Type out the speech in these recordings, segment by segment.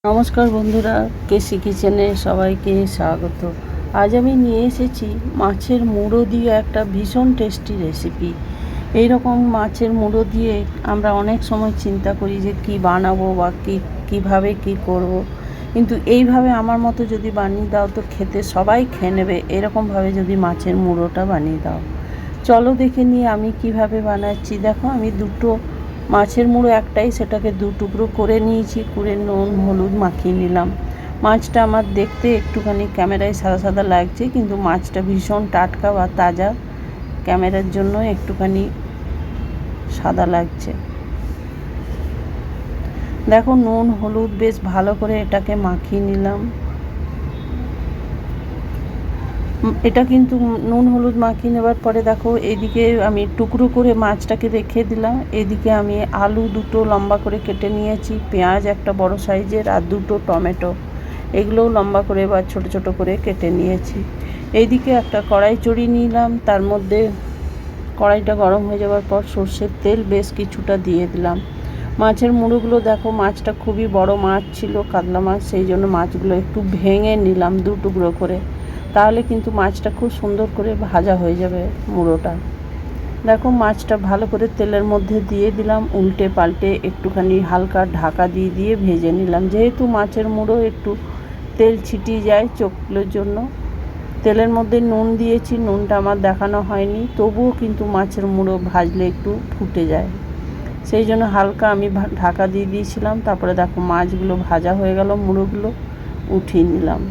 নমস্কার বন্ধুরা, কেসি কিচেনে সবাইকে স্বাগত। আজ আমি নিয়ে এসেছি মাছের মুড়ো দিয়ে একটা ভীষণ টেস্টি রেসিপি। এই রকম মাছের মুড়ো দিয়ে আমরা অনেক সময় চিন্তা করি যে কি বানাবো বা কীভাবে কি করব। কিন্তু এইভাবে আমার মতো যদি বানিয়ে দাও তো খেতে সবাই খেয়ে নেবে। এরকমভাবে যদি মাছের মুড়োটা বানিয়ে দাও, চলো দেখে নিয়ে আমি কিভাবে বানাচ্ছি। দেখো, আমি দুটো মাছের মুড়ো একটাই, সেটাকে দু টুকরো করে নিয়েছি, করে নুন হলুদ মাখিয়ে নিলাম। মাছটা আমার দেখতে একটুখানি ক্যামেরায় সাদা সাদা লাগছে, কিন্তু মাছটা ভীষণ টাটকা বা তাজা, ক্যামেরার জন্য একটুখানি সাদা লাগছে। দেখো, নুন হলুদ বেশ ভালো করে এটাকে মাখিয়ে নিলাম। এটা কিন্তু নুন হলুদ মাখিয়ে নেবার পরে দেখো, এদিকে আমি টুকরো করে মাছটাকে রেখে দিলাম। এদিকে আমি আলু দুটো লম্বা করে কেটে নিয়েছি, পেঁয়াজ একটা বড় সাইজের, আর দুটো টমেটো, এগুলোও লম্বা করে বা ছোট ছোট করে কেটে নিয়েছি। এইদিকে একটা কড়াই চড়িয়ে নিলাম, তার মধ্যে কড়াইটা গরম হয়ে যাওয়ার পর সর্ষের তেল বেশ কিছুটা দিয়ে দিলাম। মাছের মুড়োগুলো দেখো, মাছটা খুবই বড় মাছ ছিল, কাতলা মাছ, সেই জন্য মাছগুলো একটু ভেঙে নিলাম দু টুকরো করে, তাহলে কিন্তু মাছটা খুব সুন্দর করে ভাজা হয়ে যাবে মুড়োটা। দেখো, মাছটা ভালো করে তেলের মধ্যে দিয়ে দিলাম, উল্টে পাল্টে একটুখানি হালকা ঢাকা দিয়ে দিয়ে ভেজে নিলাম। যেহেতু মাছের মুড়ো একটু তেল ছিটিয়ে যায় চোখগুলোর জন্য, তেলের মধ্যে নুন দিয়েছি, নুনটা আমার দেখানো হয়নি, তবুও কিন্তু মাছের মুড়ো ভাজলে একটু ফুটে যায়, সেই জন্য হালকা আমি ঢাকা দিয়ে দিয়েছিলাম। তারপরে দেখো, মাছগুলো ভাজা হয়ে গেল, মুড়োগুলো উঠিয়ে নিলাম।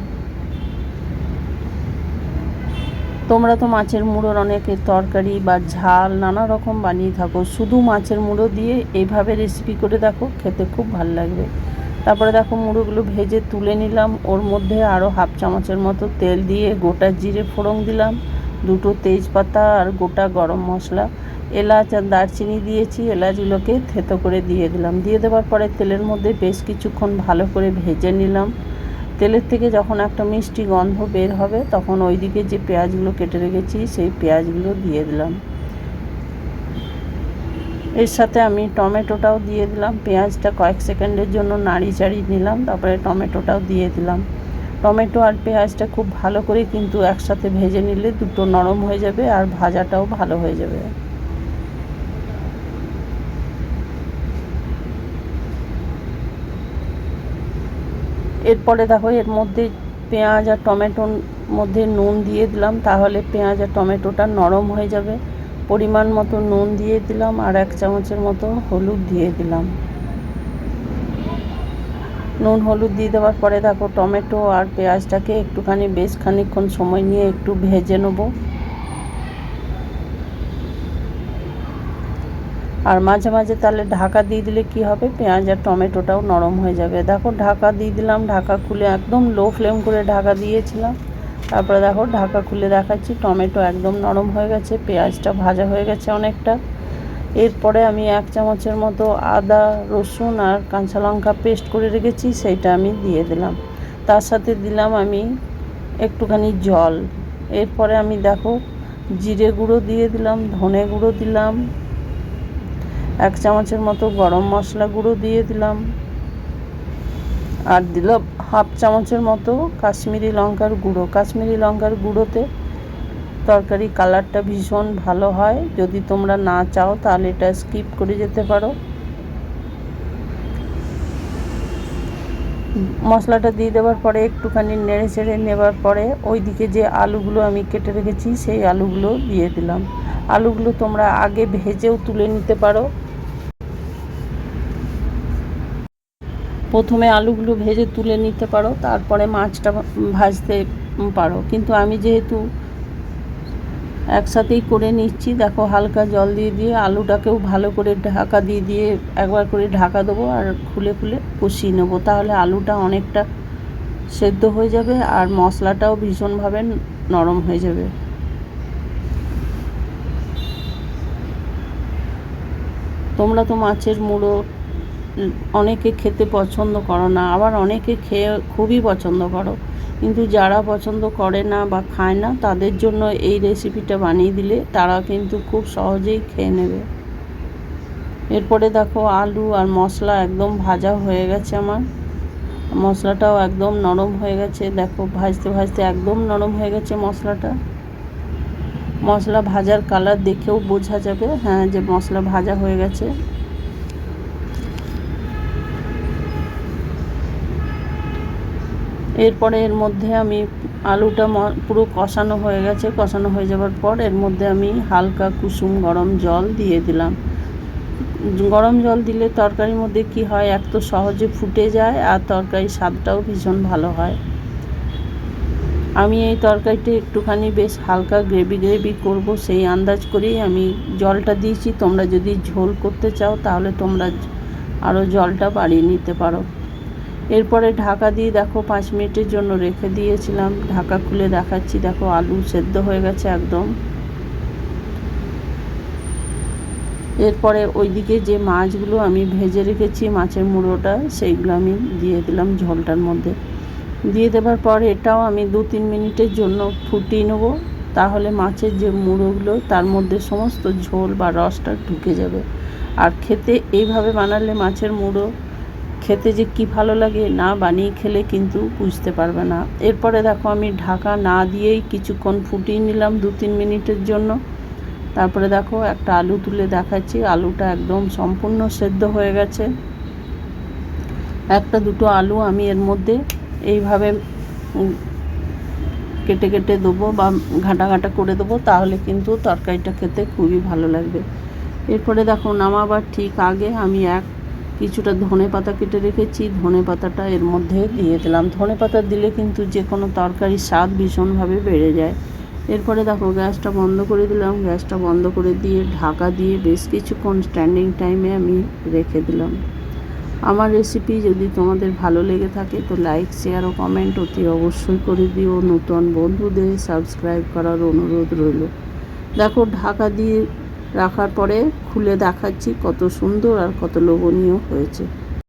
তোমরা তো মাছের মুড়োর অনেকে তরকারি বা ঝাল নানা রকম বানিয়ে থাকো, শুধু মাছের মুড়ো দিয়ে এইভাবে রেসিপি করে দেখো, খেতে খুব ভালো লাগবে। তারপরে দেখো, মুড়োগুলো ভেজে তুলে নিলাম। ওর মধ্যে আরও হাফ চামচের মতো তেল দিয়ে গোটা জিরে ফোড়ন দিলাম, দুটো তেজপাতা আর গোটা গরম মশলা, এলাচ আর দারচিনি দিয়েছি, এলাচগুলোকে থেতো করে দিয়ে দিলাম। দিয়ে দেওয়ার পরে তেলের মধ্যে বেশ কিছুক্ষণ ভালো করে ভেজে নিলাম। তেলের থেকে যখন একটা মিষ্টি গন্ধ বের হবে, তখন ওইদিকে যে পেঁয়াজগুলো কেটে রেখেছি সেই পেঁয়াজগুলো দিয়ে দিলাম। এর সাথে আমি টমেটোটাও দিয়ে দিলাম। পেঁয়াজটা কয়েক সেকেন্ডের জন্য নাড়ি চাড়িয়ে নিলাম, তারপরে টমেটোটাও দিয়ে দিলাম। টমেটো আর পেঁয়াজটা খুব ভালো করে কিন্তু একসাথে ভেজে নিলে দুটো নরম হয়ে যাবে আর ভাজাটাও ভালো হয়ে যাবে। এরপরে দেখো, এর মধ্যে পেঁয়াজ আর টমেটোর মধ্যে নুন দিয়ে দিলাম, তাহলে পেঁয়াজ আর টমেটোটা নরম হয়ে যাবে। পরিমাণ মতো নুন দিয়ে দিলাম, আর 1 চামচের মতো হলুদ দিয়ে দিলাম। নুন হলুদ দিয়ে দেওয়ার পরে দেখো, টমেটো আর পেঁয়াজটাকে একটুখানি বেশ খানিকক্ষণ সময় নিয়ে একটু ভেজে নেব। আর মাঝে মাঝে তাহলে ঢাকা দিয়ে দিলে কি হবে, পেঁয়াজ আর টমেটোটাও নরম হয়ে যাবে। দেখো, ঢাকা দিয়ে দিলাম, ঢাকা খুলে একদম লো ফ্লেম করে ঢাকা দিয়েছিলাম। তারপরে দেখো, ঢাকা খুলে দেখাচ্ছি, টমেটো একদম নরম হয়ে গেছে, পেঁয়াজটা ভাজা হয়ে গেছে অনেকটা। এরপরে আমি 1 চামচের মতো আদা রসুন আর কাঁচা লঙ্কা পেস্ট করে রেখেছি, সেইটা আমি দিয়ে দিলাম। তার সাথে দিলাম আমি একটুখানি জল। এরপরে আমি দেখো, জিরে গুঁড়ো দিয়ে দিলাম, ধনে গুঁড়ো দিলাম, 1 চামচের মতো গরম মশলা গুঁড়ো দিয়ে দিলাম, আর দিলাম হাফ চামচের মতো কাশ্মীরি লঙ্কার গুঁড়ো। কাশ্মীরি লঙ্কার গুঁড়োতে তরকারি কালারটা ভীষণ ভালো হয়, যদি তোমরা না চাও তাহলে এটা স্কিপ করে যেতে পারো। মশলাটা দিয়ে দেওয়ার পরে একটুখানি নেড়ে চেড়ে নেবার পরে ওইদিকে যে আলুগুলো আমি কেটে রেখেছি সেই আলুগুলো দিয়ে দিলাম। আলুগুলো তোমরা আগে ভেজেও তুলে নিতে পারো, প্রথমে আলুগুলো ভেজে তুলে নিতে পারো, তারপরে মাছটা ভাজতে পারো, কিন্তু আমি যেহেতু একসাথেই করে নিচ্ছি, দেখো হালকা জল দিয়ে দিয়ে আলুটাকেও ভালো করে ঢাকা দিয়ে দিয়ে একবার করে ঢাকা দেবো আর খুলে খুলে কষিয়ে নেবো, তাহলে আলুটা অনেকটা সেদ্ধ হয়ে যাবে আর মশলাটাও ভীষণভাবে নরম হয়ে যাবে। তোমরা তো মাছের মুড়ো অনেকে খেতে পছন্দ করো না, আবার অনেকে খেয়ে খুবই পছন্দ করো, কিন্তু যারা পছন্দ করে না বা খায় না তাদের জন্য এই রেসিপিটা বানিয়ে দিলে তারা কিন্তু খুব সহজেই খেয়ে নেবে। এরপরে দেখো, আলু আর মশলা একদম ভাজা হয়ে গেছে আমার। মশলাটাও একদম নরম হয়ে গেছে, দেখো ভাজতে ভাজতে একদম নরম হয়ে গেছে মশলাটা। মশলা ভাজার কালার দেখেও বোঝা যাবে হ্যাঁ যে মশলা ভাজা হয়ে গেছে। এরপরে এর মধ্যে আমি আলুটা পুরো কষানো হয়ে গেছে, কষানো হয়ে যাওয়ার পর এর মধ্যে আমি হালকা কুসুম গরম জল দিয়ে দিলাম। গরম জল দিলে তরকারির মধ্যে কি হয়, এক তো সহজে ফুটে যায় আর তরকারির স্বাদটাও ভীষণ ভালো হয়। আমি এই তরকারিটা একটুখানি বেশ হালকা গ্রেভি করব, সেই আন্দাজ করেই আমি জলটা দিয়েছি। তোমরা যদি ঝোল করতে চাও তাহলে তোমরা আরও জলটা বাড়িয়ে নিতে পারো। এরপরে ঢাকা দিয়ে দেখো 5 মিনিটের জন্য রেখে দিয়েছিলাম। ঢাকা খুলে দেখাচ্ছি, দেখো আলু সেদ্ধ হয়ে গেছে একদম। এরপরে ওইদিকে যে মাছগুলো আমি ভেজে রেখেছি, মাছের মুড়োটা, সেইগুলো আমি দিয়ে দিলাম ঝোলটার মধ্যে। দিয়ে দেওয়ার পর এটাও আমি 2-3 মিনিটের জন্য ফুটিয়ে নেব। তাহলে মাছের যে মুড়োগুলো তার মধ্যে সমস্ত ঝোল বা রসটা ঢুকে যাবে। আর খেতে এইভাবে বানালে মাছের মুড়ো খেতে যে কি ভালো লাগে, না বানিয়ে খেলে কিন্তু বুঝতে পারবে না। এরপরে দেখো আমি ঢাকা না দিয়েই কিছুক্ষণ ফুটিয়ে নিলাম 2-3 মিনিটের জন্য। তারপরে দেখো একটা আলু তুলে দেখাচ্ছি, আলুটা একদম সম্পূর্ণ সেদ্ধ হয়ে গেছে। একটা দুটো আলু আমি এর মধ্যে এইভাবে কেটে কেটে দেবো বা ঘাঁটা ঘাঁটা করে দেবো, তাহলে কিন্তু তরকারিটা খেতে খুবই ভালো লাগবে। এরপরে দেখো নামাবার ঠিক আগে আমি কিছুটা ধনেপাতা কেটে রেখেছি, ধনেপাতাটা এর মধ্যে দিয়ে দিলাম। ধনেপাতা দিলে কিন্তু যে কোনো তরকারির স্বাদ ভীষণভাবে বেড়ে যায়। এরপরে দেখো গ্যাসটা বন্ধ করে দিলাম। গ্যাসটা বন্ধ করে দিয়ে ঢাকা দিয়ে বেশ কিছুক্ষণ স্ট্যান্ডিং টাইমে আমি রেখে দিলাম। আমার রেসিপি যদি তোমাদের ভালো লেগে থাকে তো লাইক, শেয়ার ও কমেন্ট অতি অবশ্যই করে দিও। নতুন বন্ধুদের সাবস্ক্রাইব করার অনুরোধ রইল। দেখো ঢাকা দিয়ে রাখার পরে খুলে দেখাচ্ছি কত সুন্দর আর কত লোভনীয় হয়েছে।